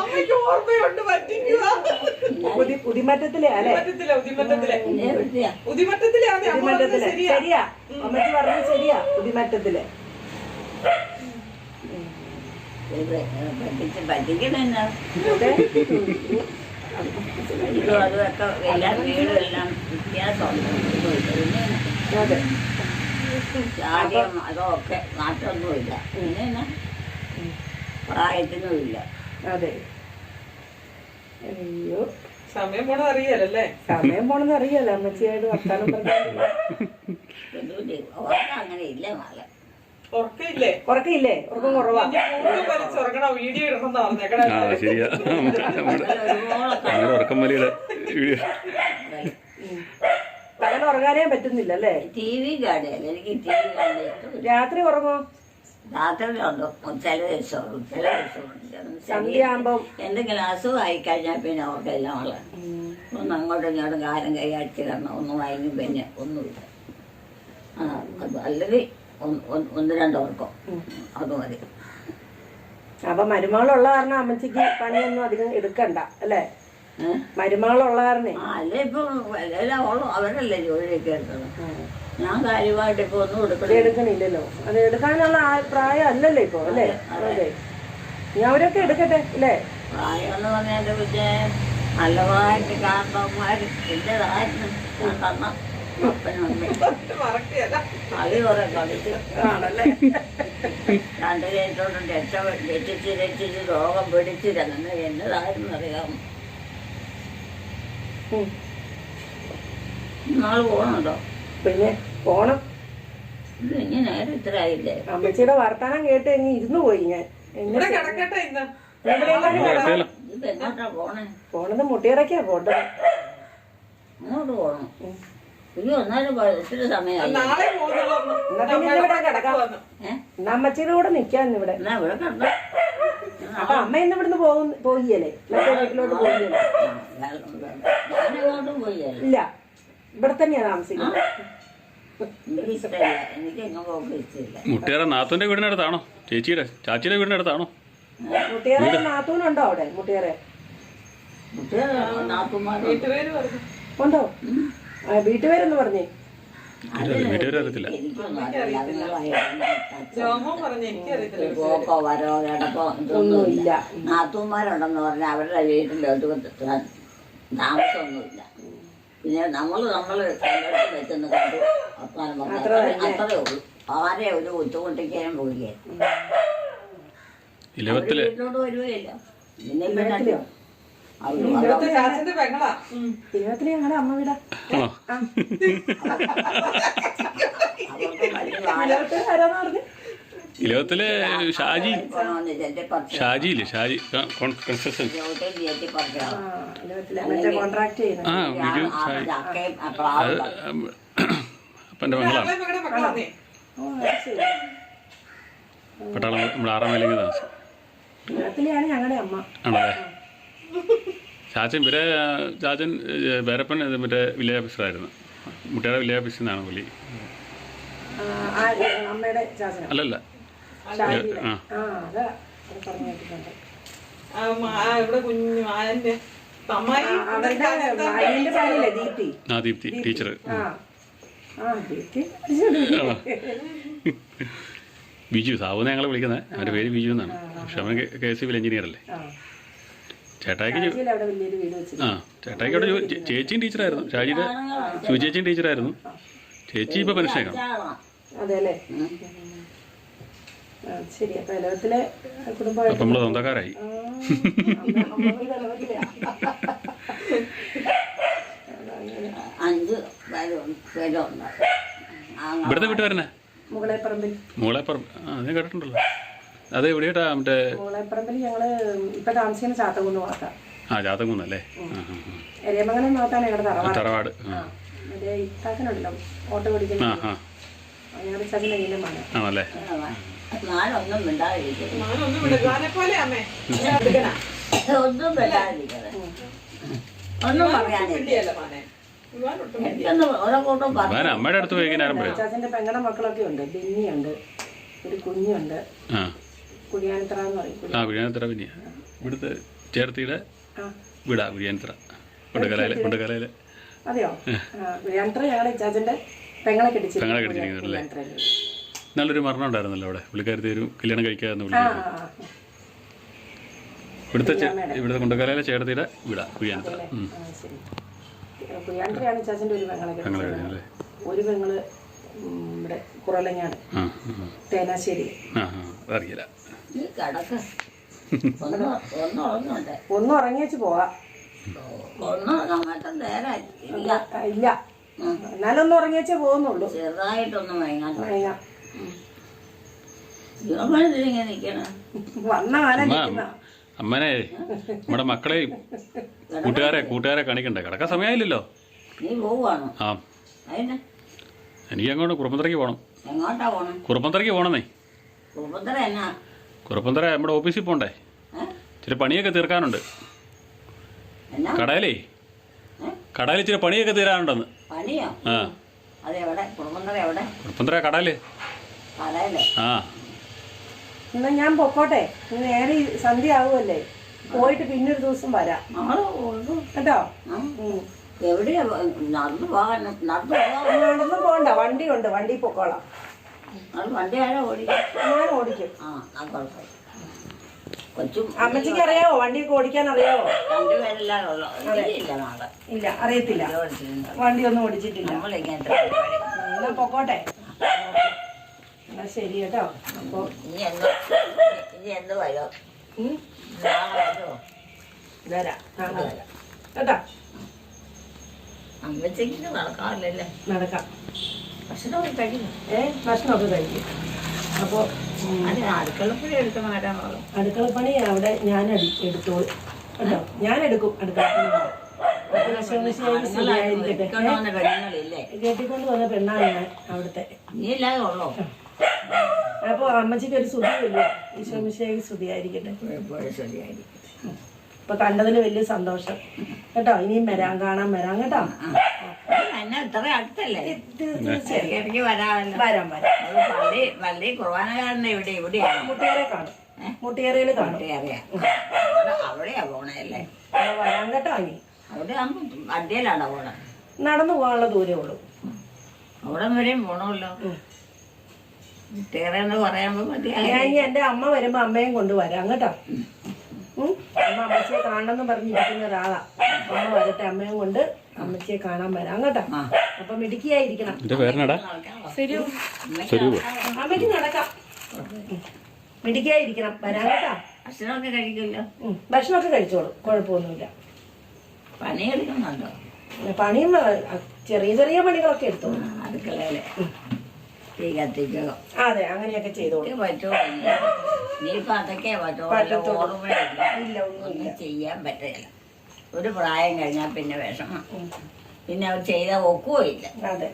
അമ്മയ്ക്ക് ഓർമ്മയുണ്ട്, പറ്റിക്കുക. ഉദിമറ്റത്തിലെ അല്ലേ? ഉദിമറ്റത്തിലെ എവിടുത്തെയാ? ഉദിമറ്റത്തിലെ. ശരിയാ, അമ്മച്ചി പറഞ്ഞത് ശരിയാ. ഉദിമറ്റത്തിലെ. പറ്റിക്കണെന്നാ ഇതും അതുമൊക്കെ എല്ലാ വീടും എല്ലാം വ്യത്യാസമുണ്ട്. അതെ. ആദ്യം അതൊക്കെ മാറ്റമൊന്നുമില്ല. പിന്നെ പ്രായത്തിനുമില്ല. അതെ. അയ്യോ, സമയം പോണത് അറിയാലല്ലേ? സമയം പോണെന്ന് അറിയാലോ അമ്മച്ചിയായിട്ട് വർത്താനം പറഞ്ഞില്ല. ഓർക്കം അങ്ങനെ ഇല്ല മകളെ. ഉറക്കയില്ലേ? ഉറക്കയില്ലേ? ഉറക്കം കുറവാ. വലിച്ചുറങ്ങണം, വീഡിയോ ഇടണമെന്നാ പറഞ്ഞേക്കണേ. ആ ശരിയാ, ഉറക്കം വലിയുടെ വീഡിയോ. പകൽ ഉറങ്ങാനേ പറ്റുന്നില്ല അല്ലേ? ടി വി കാണുകയല്ല, എനിക്ക് ടി വി കാണുന്നത് ഇഷ്ടമില്ല. രാത്രി ഉറങ്ങോ? രാത്രിയിലുണ്ടോ ചില ദിവസമുള്ളൂ, ചില ദിവസമുണ്ട്. സന്ധ്യയാകുമ്പം എന്തെങ്കിലും അസുഖമായി കഴിഞ്ഞാൽ പിന്നെ അവർക്കെല്ലാം വളരെ ഒന്ന് അങ്ങോട്ടും ഇങ്ങോട്ടും കാലം കൈ അടിച്ച് കിടണം, ഒന്നും വാങ്ങി പിന്നെ ഒന്നുമില്ല. അല്ലെങ്കിൽ ഒന്ന് രണ്ടോർക്കും അത് മതി. അപ്പൊ മരുമകളുള്ള കാരണം അമ്മച്ചിക്ക് പണിയൊന്നും അധികം എടുക്കണ്ട അല്ലേ? മരുമകളുള്ള കാരണേ. അല്ലേ ഇപ്പൊ എല്ലാം അവരല്ലേ ജോലിയൊക്കെ എടുക്കണം. ഞാൻ കാര്യമായിട്ട് ഇപ്പൊ ഒന്നും എടുക്കണില്ലല്ലോ. അത് എടുക്കാനുള്ള പ്രായം അല്ലല്ലോ ഇപ്പൊ അല്ലേ? അതെ, ഇനി അവരൊക്കെ എടുക്കട്ടെ അല്ലേ? പ്രായം എന്ന് പറഞ്ഞാൽ പിന്നെ നല്ലതായിട്ട് കാരണവന്മാർ എന്റേതായിരുന്നു. ഞാൻ തന്ന കളി കുറെ കളിച്ച് രണ്ടു ചേച്ചോണ്ടും രക്ഷിച്ച് രോഗം പിടിച്ച് അങ്ങനെ എന്നതായിരുന്നു അറിയാമോ. നാളെ പോകണുണ്ടോ? പിന്നെ പോണം. ഇനി നേരെ ഇത്ര ആയില്ലേ? അമ്മച്ചിയുടെ വർത്താനം കേട്ട് ഇനി ഇരുന്നു പോയി ഞാൻ. ഇവിടെ കിടക്കട്ടെ ഇന്ന്. ഇത് എങ്ങോട്ടാ പോണേ? പോണത് മുട്ടിയിറക്കിയാ പോണ്ടത്. അങ്ങോട്ട് പോണം. ഇനി ഒന്നാലും ഒത്തിരി സമയമായി. നാളെ പോകുന്നുള്ളൂ. എന്നാ പിന്നെ ഇവിടെ കിടക്കാം. എന്നാ അമ്മച്ചിയുടെ കൂടെ നിക്കാൻ ഇവിടെ. എന്നാ ഇവിടെ കണ്ടോ? അപ്പൊ അമ്മ ഇന്ന് ഇവിടുന്ന് പോയില്ലേ? മറ്റേ വീട്ടിലോട്ട് പോയില്ലേ? ഞാനെങ്ങോട്ടും പോയല്ലേ. ഇല്ല, ഇവിടെ തന്നെയാ താമസിക്കുന്നത്. എനിക്ക് ഇഷ്ടമില്ല, എനിക്ക് എങ്ങും പോക്ക് ഇഷ്ടമില്ല. മുട്ടേറെ നാത്തൂന്റെ വീടിനടുത്താണോ? ചാച്ചിയുടെ വീടിനടുത്താണോ? മുട്ടിയേറെ നാത്തൂനുണ്ടോ അവിടെ? മുട്ടിയേറെ വീട്ടുപേര് പറഞ്ഞു. ഉണ്ടോ? വീട്ടുപേരെന്ന് പറഞ്ഞേ. വീട്ടുപേരറിയത്തില്ല. ജോമോൻ പറഞ്ഞു, എനിക്കറിയത്തില്ല. പോക്കോ വരോ കിടപ്പോ ഒന്നുമില്ല. നാത്തൂന്മാരുണ്ടെന്ന് പറഞ്ഞാൽ അവരുടെ വീട്ടിലോട്ട് താമസമൊന്നുമില്ല. പിന്നെ നമ്മള് കണ്ടെടുത്ത് വെച്ചെന്ന് കണ്ടു വർത്താനം പറഞ്ഞു, അത്രേ ഉള്ളൂ. ആരെ ഒരു ബുദ്ധിമുട്ടിക്കാനും പോവുകയാണ്. വീട്ടിലോട്ട് വരുകയില്ല. പിന്നെ പിന്നെ ചാച്ചന്റെ പെങ്ങളാ. തിരുവനന്തപുരത്ത് ഞങ്ങളുടെ അമ്മ വീടാ. ആരാന്ന് പറഞ്ഞു? ഇലവത്തിലെ ഷാജിയില്ലേ? ഷാജി കൺസ്ട്രക്ഷൻ. കോൺട്രാക്ട് ചെയ്യുന്നത്. ആ ബിജു ഷാജി. അപ്പൻ്റെ മകളാണ്. പട്ടാളം നമ്മുടെ 6 മൈലിൽ താമസം. തിരുവനന്തപുരത്തിലെയാണ് ഞങ്ങളുടെ അമ്മ. ആണല്ലേ? ചാച്ചൻ ചാച്ചൻ വേരപ്പൻ മറ്റേ വില്ലേജ് ഓഫീസറായിരുന്നു. മുട്ടയുടെ വില്ലേജ് ഓഫീസിൽ നിന്നാണ് പുള്ളി. അമ്മയുടെ ചാച്ചന അല്ലല്ല. ഇവിടെ കുഞ്ഞു ആയന്റെ അമ്മായി ദീപ്തി. ആ ദീപ്തി ടീച്ചർ. ബിജു സാവൂന്ന് ഞങ്ങളെ വിളിക്കുന്നത്. അവൻ്റെ പേര് ബിജു എന്നാണ്. പക്ഷെ അവൻ KCB എഞ്ചിനീയർ അല്ലേ? ചേട്ടായിക്ക് ഷാജിയിൽ അവിടെ വലിയൊരു വീട് വെച്ചിട്ടുണ്ട്. ആ ചേട്ടായിക്ക് അവിടെ ചേച്ചിയും ടീച്ചറായിരുന്നു. ഷാജിയുടെ ശിവചേച്ചിയും ടീച്ചറായിരുന്നു. ചേച്ചി ഇപ്പൊ പെൻഷനാണ്. അതെ അല്ലേ? ശരി. അപ്പൊ ഇലവത്തിലെ കുടുംബമായിട്ട് അപ്പൊ നമ്മള് സ്വന്തക്കാരായി. ഇവിടുത്തെ വീട്ടുകാരനെ മുകളേപ്പറമ്പിൽ. മോളെപ്പുറം ഞാൻ കേട്ടിട്ടുണ്ടല്ലോ. അത് എവിടെയാട്ടാ മറ്റേ മുകളേപ്പറമ്പിൽ ഞങ്ങള് ഇപ്പൊ താമസിക്കുന്ന ചാത്തകുന്ന് ഭാഗത്താ. ജാതകുന്നല്ലേ? എരയമംഗലം ഭാഗത്താണ് ഞങ്ങളുടെ തറവാട്. മറ്റേ ഇത്താക്കനുണ്ടല്ലോ ഓട്ടോ ഓടിക്കുന്ന ഞങ്ങളുടെ ചതിന്റെ നീലമാണ്. ആണല്ലേ? ഞാനൊന്നും മിണ്ടാതിരിക്കുന്നത്. ഞാനൊന്നും വിടുകാനെ പോലെ അമ്മേ ഒന്നും മിണ്ടാതിരിക്കുന്നത്. ഒന്നും പറയാനില്ല. മിണ്ടിയല്ല മോനെ. ഇവാനൊട്ടും എനിക്കൊന്നും ഓരോ കൂട്ടം പറഞ്ഞു. ഞാൻ അമ്മയുടെ അടുത്ത് പോയിക്കാനും പറയാം. ചാച്ചന്റെ പെങ്ങളുടെ മക്കളൊക്കെ ഉണ്ട്. ബിന്നിയുണ്ട്, ഒരു കുഞ്ഞുണ്ട്, ആ കുടിയാനിത്ര എന്ന് പറയും. ആ കുഴിയാനിത്ര. പിന്നെ ഇവിടുത്തെ ചേർത്തിയുടെ വീടാ കുഴിയാനിത്ര. കൊണ്ടുകലയില്. അതെയോ? കുടിയാനിത്ര ഞങ്ങളുടെ ചാച്ചന്റെ പെങ്ങളെ കെട്ടിച്ചിരിക്കുന്നല്ലേ? നല്ലൊരു മരണം ഉണ്ടായിരുന്നല്ലോ അവിടെ. പുള്ളിക്കാരത്തി ഒരു കല്യാണം കഴിക്കാന്ന് വിളിക്കുന്നത്. ഇവിടുത്തെ കൊണ്ടുകലയിലെ ചേർത്തിയുടെ വീടാ കുഴിയാനിത്ര. കുടിയാനിത്രയാണ് ചാച്ചന്റെ ഒരു പെങ്ങളെ. ഒരു പെങ്ങള് ഇവിടെ കുറലങ്ങാട് തേനാശ്ശേരി. അറിയില്ല. ഒന്നും ഉറങ്ങിയേച്ച് പോവാ. ഇല്ല. എന്നാലും ഒന്ന് ഉറങ്ങിയേച്ചേ പോകുന്നുള്ളൂ. ചെറുതായിട്ടൊന്നും വൈകാൻ വന്ന കാലം അമ്മനെ നമ്മുടെ മക്കളെ കൂട്ടുകാരെ കാണിക്കണ്ടേ? കിടക്കാൻ സമയമായില്ലല്ലോ. നീ പോവാണോ? ആ എനിക്ക് അങ്ങോട്ട് കുറുപ്പന്തറയ്ക്ക് പോകണം. എങ്ങോട്ടാ പോണം? കുറുപ്പന്തറയ്ക്ക് പോകണമെന്നേ. കുറുപ്പന്തറ എന്നാ? കുറുപ്പന്തറ നമ്മുടെ ഓഫീസിൽ പോകണ്ടേ? ഇച്ചിരി പണിയൊക്കെ തീർക്കാനുണ്ട്. കടയിലേ കടയിൽ ഇച്ചിരി പണിയൊക്കെ തീരാനുണ്ടെന്ന്. പണിയോ? ആ അതെവിടെ? കുറുപ്പന്തറ എവിടെ? കുറുപ്പന്തറ കടയില്. കടയിലോ? ആ എന്നാ ഞാൻ പൊക്കോട്ടെ. നേരെ സന്ധ്യ ആവുമല്ലേ? പോയിട്ട് പിന്നൊരു ദിവസം വരാം കേട്ടോ. എവിടെയാ? നടന്നു പോകാൻ? നടന്നു പോകണ്ട, വണ്ടിയുണ്ട്, വണ്ടി പൊക്കോളാം. വണ്ടി ആരാ ഓടിക്കും? ഞാൻ ഓടിക്കും. കൊച്ചും അമ്മച്ചിക്ക് അറിയാവോ? വണ്ടിയൊക്കെ ഓടിക്കാൻ അറിയാവോ? രണ്ടുപേരെല്ലാരുള്ളൂ. ഇല്ല, അറിയത്തില്ല. വണ്ടി ഒന്നും ഓടിച്ചിട്ടില്ല. എന്നാ പൊക്കോട്ടെ. എന്നാ ശരി കേട്ടോ. അപ്പൊ ഇനി എന്ത് വരോ? വരാം കേട്ടോ. അമ്മച്ചേക്ക് നടക്കാറില്ലല്ലേ? നടക്കാം. ഭക്ഷണമൊക്കെ കഴിക്കും. ഭക്ഷണമൊക്കെ കഴിക്കും. അപ്പോൾ അടുക്കളപ്പണി എടുക്കുന്ന ആരാണോ? അടുക്കളപ്പണി അവിടെ ഞാൻ എടുത്തോളൂ കേട്ടോ. ഞാൻ എടുക്കും അടുക്കളപ്പണി. കെട്ടിക്കൊണ്ട് വന്ന പെണ്ണാണ് ഞാൻ അവിടുത്തെ. നീ ഇല്ലാതെ ഉള്ളോ? അപ്പൊ അമ്മച്ചിക്ക് ഒരു സ്തുതിയില്ല. ഈശോമിശിഹായ്ക്ക് സ്തുതിയായിരിക്കട്ടെ. ശരിയായിരിക്കും. ഇപ്പൊ കണ്ടതിന് വലിയ സന്തോഷം കേട്ടോ. ഇനിയും കാണാൻ വരാം കേട്ടോ. ഇത്ര അടുത്തല്ലേ? തീർച്ചയായും വരാമല്ലോ. വരാം. പള്ളി കുർബാനക്കാരൻ്റെ ഇവിടെയാണ്. മുട്ടിയേറെ കാണും. മുട്ടിയേറയിൽ കാണും. അവിടെയാ പോണല്ലേ? വരാം കേട്ടോ. ഇനി അവിടെ ആകുമ്പോ വണ്ടിയിലാണോ പോണേ? നടന്നു പോകാനുള്ള ദൂരേ ഉള്ളൂ. അവിടെ വരെയും പോണമല്ലോ. മുട്ടിയേറെന്ന് പറയുമ്പോ ഞാൻ ഇനി എന്റെ അമ്മ വരുമ്പോ അമ്മയും കൊണ്ടുവരാം കേട്ടോ. അമ്മ അമ്മച്ചിയെ കാണണമെന്ന് പറഞ്ഞിരിക്കുന്ന ഒരാളാ. അമ്മ വരട്ടെ, അമ്മയും കൊണ്ട് അമ്മച്ചിയെ കാണാൻ വരാം കേട്ടോ. അപ്പൊ മിടുക്കിയായിരിക്കണം. അമ്മയ്ക്ക് നടക്കാം. മിടുക്കിയായിരിക്കണം. വരാം കേട്ടോ. ഭക്ഷണമൊക്കെ കഴിക്കില്ലോ? ഭക്ഷണമൊക്കെ കഴിച്ചോളൂ, കുഴപ്പമൊന്നുമില്ല. പണിയെടുക്കുന്നുണ്ടോ? പണിയും ചെറിയ ചെറിയ പണികളൊക്കെ എടുത്തോളൂ. അടുക്കളയില് തീ കത്തിക്കോ? അതെ, അങ്ങനെയൊക്കെ ചെയ്തോളൂ. പറ്റുമോ? നീയിപ്പോ അതൊക്കെ പറ്റുമോ? ഓർമ്മയില്ല, ഒന്നും ചെയ്യാൻ പറ്റില്ല. ഒരു പ്രായം കഴിഞ്ഞാൽ പിന്നെ വിഷമം. പിന്നെ അവർ ചെയ്താൽ ഒക്കുകയില്ല. അതെ,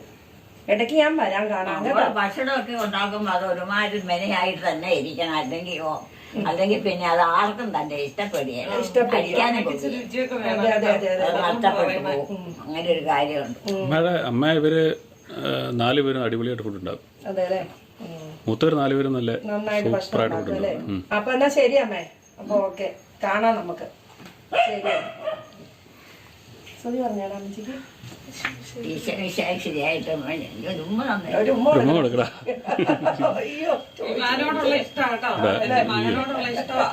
ഇടയ്ക്ക് ഞാൻ വരാൻ കാണാം കേട്ടോ. ഭക്ഷണമൊക്കെ ഉണ്ടാക്കുമ്പോൾ അത് ഒരുമാതിരി മെനയായിട്ട് തന്നെ ഇരിക്കണം. അല്ലെങ്കിൽ പിന്നെ അത് ആർക്കും തന്നെ ഇഷ്ടപ്പെടുകയില്ല. നഷ്ടപ്പെട്ടു പോകും. അങ്ങനെ ഒരു കാര്യമുണ്ട്. അമ്മ ഇവര് 4 പേരും അടിപൊളിയായിട്ട് ഫുഡ് ഉണ്ടാകും. അതെ, മൂത്തവര് 4 പേരും നല്ല നന്നായിട്ട് ഭക്ഷണം ഉണ്ടാക്കും അല്ലേ? അപ്പൊ എന്നാ ശരി അമ്മേ. അപ്പൊ ഓക്കെ, കാണാം നമുക്ക്. ശരി. സുധി പറഞ്ഞാടാ അമ്മച്ചിക്ക്. ശരിയായിട്ട് ഒരു ഉമ്മ തന്നെ. ഒരു ഉമ്മ ഉമ്മ കൊടുക്കടാ. അയ്യോ മകനോടുള്ള ഇഷ്ടം കേട്ടോ അല്ലേ മകനോടുള്ള ഇഷ്ടമാ.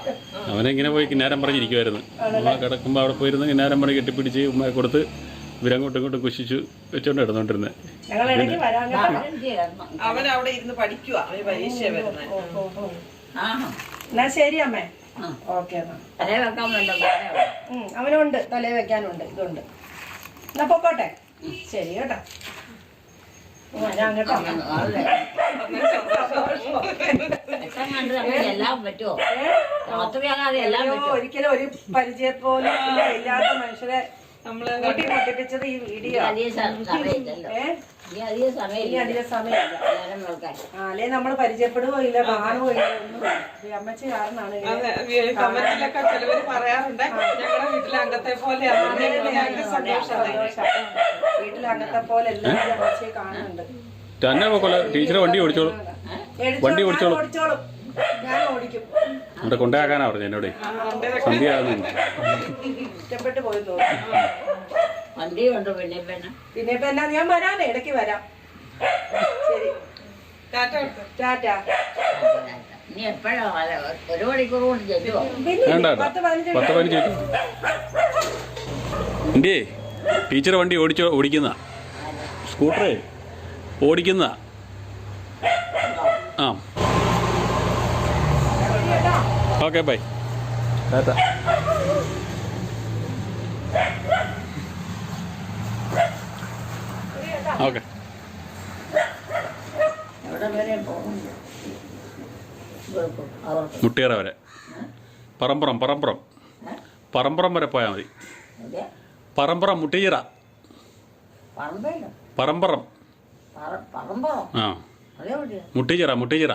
അവനെ ഇങ്ങനെ പോയി കിന്നാരം പറഞ്ഞിരിക്കുമായിരുന്നു. ഉമ്മ കിടക്കുമ്പോൾ അവിടെ പോയിരുന്ന് കിന്നാരം പറഞ്ഞ് കെട്ടിപ്പിടിച്ച് ഉമ്മയെ കൊടുത്ത് ഇവരങ്ങോട്ടും ഇങ്ങോട്ടും കുശിച്ചു വെച്ചോണ്ട് കിടന്നോണ്ടിരുന്നത്. ഞങ്ങൾ ഇടയ്ക്ക് വരാൻ അവൻ അവിടെ ഇരുന്ന് പഠിക്കുക അവന് പരീക്ഷ വരുന്നത്. എന്നാ ശരി അമ്മേ. ഓക്കെ എന്നാ തലേ വെക്കാൻ വേണ്ട അവനുണ്ട് തലേ വെക്കാനുണ്ട് ഇതുണ്ട്. എന്നാ പൊക്കോട്ടെ. ശരി കേട്ടോ. ഞാൻ കേട്ടോ. എല്ലാം പറ്റുമോ? രാത്രിയാകാതെ എല്ലാം അയ്യോ, പറ്റുമോ? ഒരിക്കലും ഒരു പരിചയപ്പോലും ഇല്ലാത്ത മനുഷ്യരെ നമ്മള് മുട്ടിപ്പിച്ചത് ഈ വീഡിയോ. അധികം സമയമില്ലല്ലോ. ഈ അധികം ഇനി സമയമില്ല അധികം സമയമില്ല. നേരം വെക്കാൻ. അല്ലെ നമ്മള് പരിചയപ്പെടുകയോ ഇല്ല കാണുകയോ ഇല്ല ഒന്നും. ഈ അമ്മച്ചി കാരണമാണ് ഇങ്ങനെ. അതെ കമന്റിലൊക്കെ ചിലവര് പറയാറുണ്ട് ഞങ്ങളുടെ വീട്ടിലെ അംഗത്തെ പോലെ സന്തോഷമായി. വീട്ടിലെ അംഗത്തെ പോലെ എല്ലാവരും അമ്മച്ചിയെ കാണുന്നുണ്ട്. തന്നെ പോക്കോളെ ടീച്ചറെ വണ്ടി ഓടിച്ചോളും. വണ്ടി ഓടിച്ചോളും. ഓടിച്ചോളും. ഞാൻ ഓടിക്കും. അവിടെ കൊണ്ടാക്കാനാ പറഞ്ഞു എന്നോട്. സന്ധ്യ ആകുന്നു. ഇഷ്ടപ്പെട്ട് പോയി തോന്നുന്നു. വണ്ടിയുണ്ട് പിന്നെ പിന്നെ ഇപ്പൊ എന്നാ ഞാൻ വരാമേ. ഇടയ്ക്ക് വരാം. ശരി ടാറ്റ കൊടുത്തു. ടാറ്റ. ഇനി എപ്പോഴാ ഒരു മണിക്കൂർ കൊണ്ട് ചെല്ലുവോ? വേണ്ട പിന്നെ 10-15 10-15 എൻ്റെ ടീച്ചർ വണ്ടി ഓടിക്കുന്ന സ്കൂട്ടറേ ഓടിക്കുന്ന ആ ഓക്കെ ബൈ ടാറ്റ. ഓക്കെ എവിടെ വരെ പോകും? അവർക്ക് മുട്ടിയറ വരെ പറമ്പുറം വരെ പോയാൽ മതി. എവിടെയാ? പറമ്പുറം മുട്ടിച്ചിറ പറമ്പേലോ? പറമ്പുറം പറമ്പോ? ആ അതെവിടെയാ? മുട്ടിച്ചിറ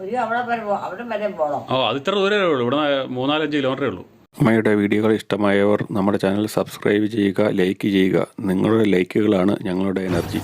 ഒരു അവിടെ വരെ അവിടെ വരെ പോകണം. ഓ അത് ഇത്ര ദൂരമേ ഉള്ളൂ. ഇവിടെ 3-4-5 കിലോമീറ്ററേ ഉള്ളൂ. അമ്മയുടെ വീഡിയോകൾ ഇഷ്ടമായവർ നമ്മുടെ ചാനൽ സബ്സ്ക്രൈബ് ചെയ്യുക, ലൈക്ക് ചെയ്യുക. നിങ്ങളുടെ ലൈക്കുകളാണ് ഞങ്ങളുടെ എനർജി.